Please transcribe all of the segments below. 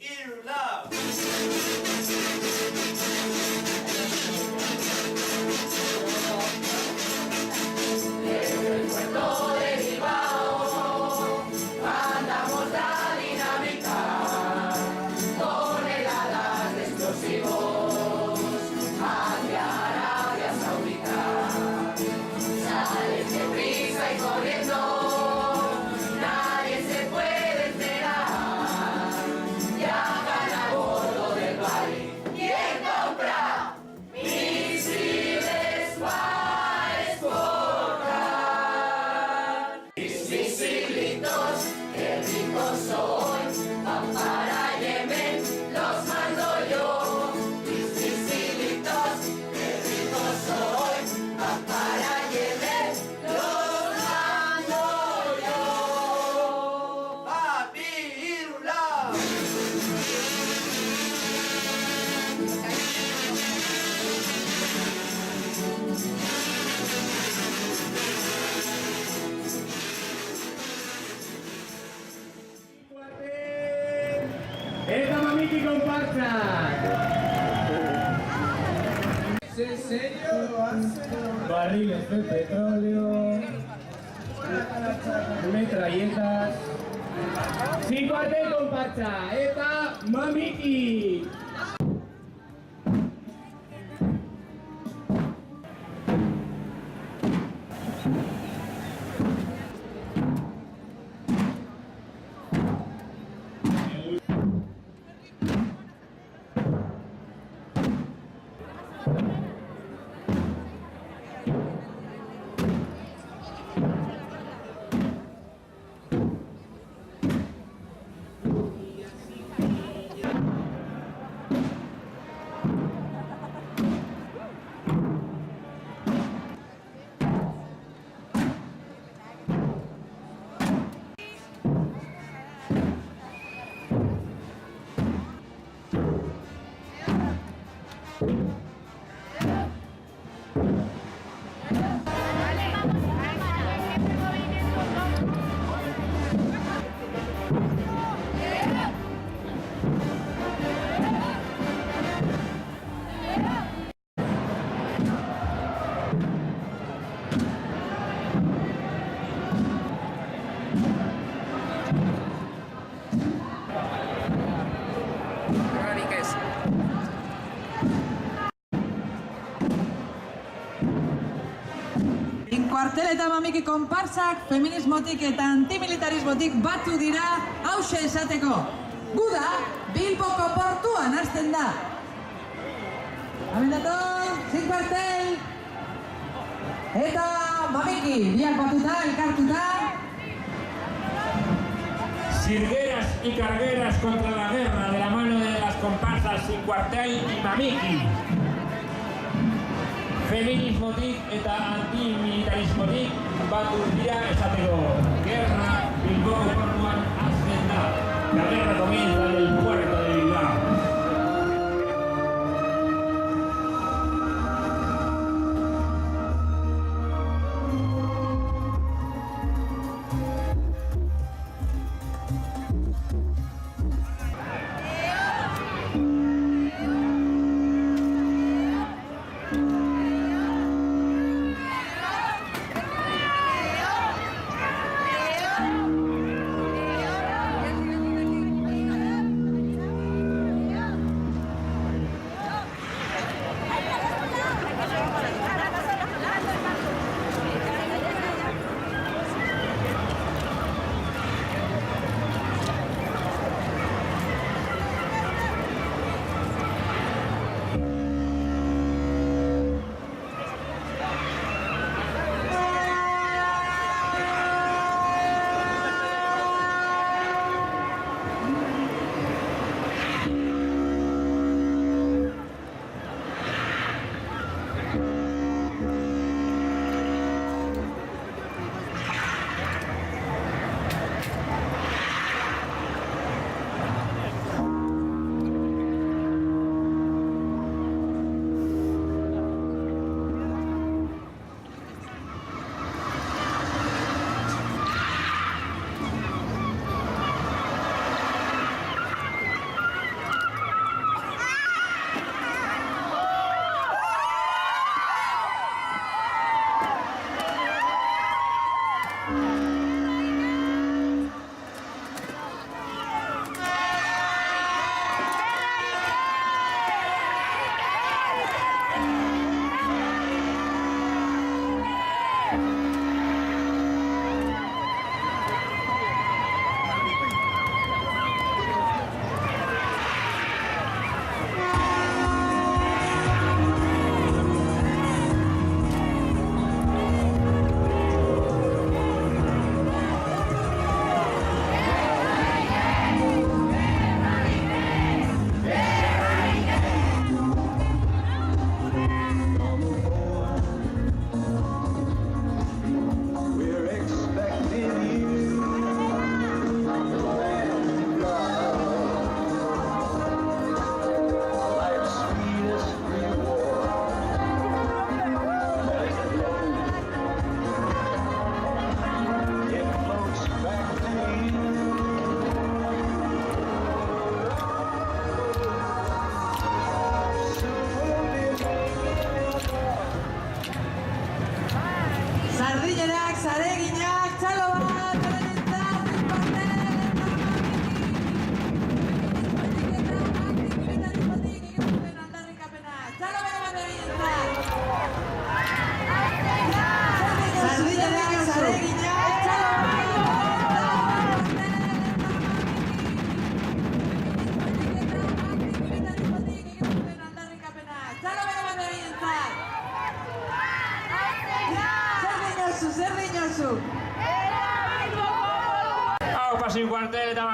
Irula. Desde el puerto de Bilbao mandamos la dinámica con heladas de explosivos hacia Arabia Saudita. Sales deprisa y corriendo, nadie se puede enterar. Viajan a bordo del Bali. ¿Quién compra misiles para exportar? Mis misilitos, qué ricos soy, van para Yemen, los mando yo. Mis misilitos, qué ricos soy, van para Yemen, los mando yo. Papi Irula. ¡Esta mamiki comparsa! ¿En serio lo hace? Barriles de petróleo, metralletas. ¡Sin cuartel comparsa! ¡Esta mamiki! Kuartel eta mamiki konparsak feminismotik eta antimilitarismotik batu dira hause esateko. Guda, Bilboko portuan hasten da. Amendator, sin kuartel eta mamiki, biak batuta, elkartuta. Sirgueras y cargueras contra la guerra de la mano de las comparsas Sin Cuartel y Mamiki. Feminismotik eta antimilitarismotik batu dira esateko. Guerra Bilbao portuan hasten da. La guerra comienza en el puerto de Bilbao.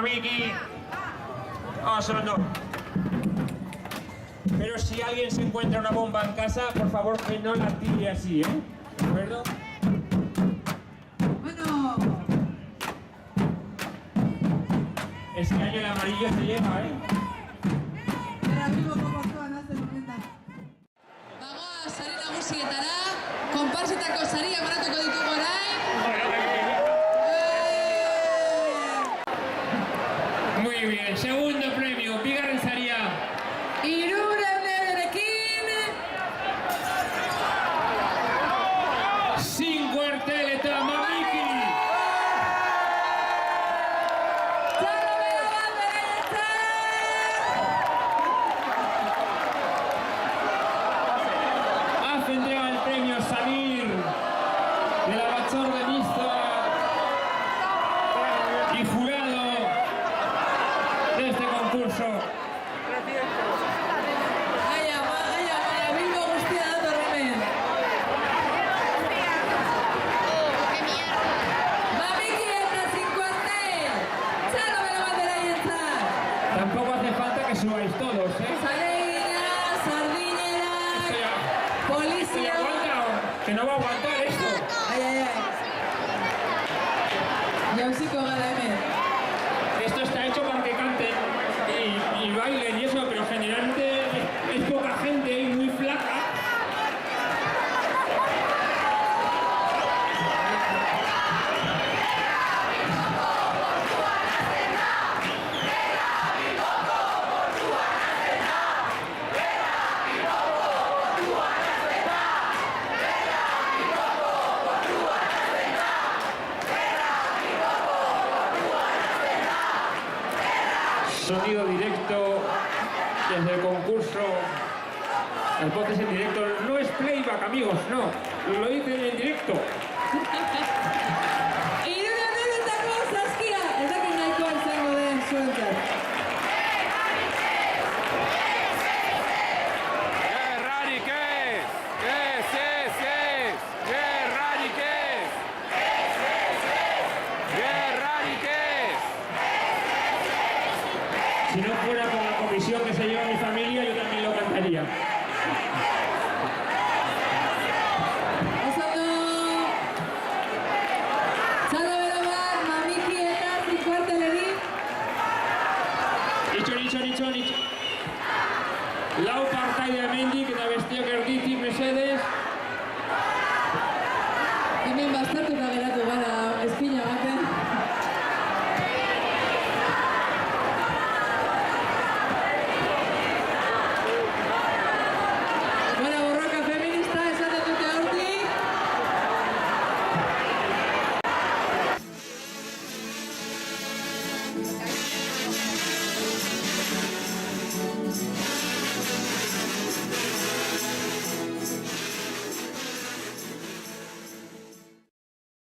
Mamiki. Oso ondo. Pero si alguien se encuentra una bomba en casa, por favor que no la tire así, ¿eh? ¿De acuerdo? Bueno, Este año el amarillo se lleva, ¿eh? era bilboko portuan hasten honetan. Bagoa, sari nagusietara, konparsetako saria emanatuko ditugu orain. Muy bien, segundo premio, bigarren saria. 300 eurorekin, 5 kuartel eta Mamiki. txalo bera bat beretzat. Hace entrega el premio Samir de la Batzorde Mixta y jurado de este concurso. Gaia, Bilbo guztia dator hemen. Mamiki eta 5 kuartel, txalo bera bat beraientzat. Tampoco hace falta que subáis todos, ¿eh? Zalegina, sardinerak, ¿Se polizia. aguanta o que no va a aguantar esto? Ai. Jauziko gara hemen. Esto está hecho para que canten y bailen y eso, pero generalmente es poca gente y muy flaca. Sonido directo desde el concurso. El podcast en directo no es playback, amigos, no. Lo dicen en directo. 300 saskia, ez dakit nahikoa izango den zuentzat. Si no fuera por la comisión que se lleva mi familia, yo también lo cantaría. Oso ondo. Txalo bera bat, Mamiki eta 5 kuarteleri. Itxo. Lau partaide hemendik eta bestiok erditik mesedez. Hemen baztertuko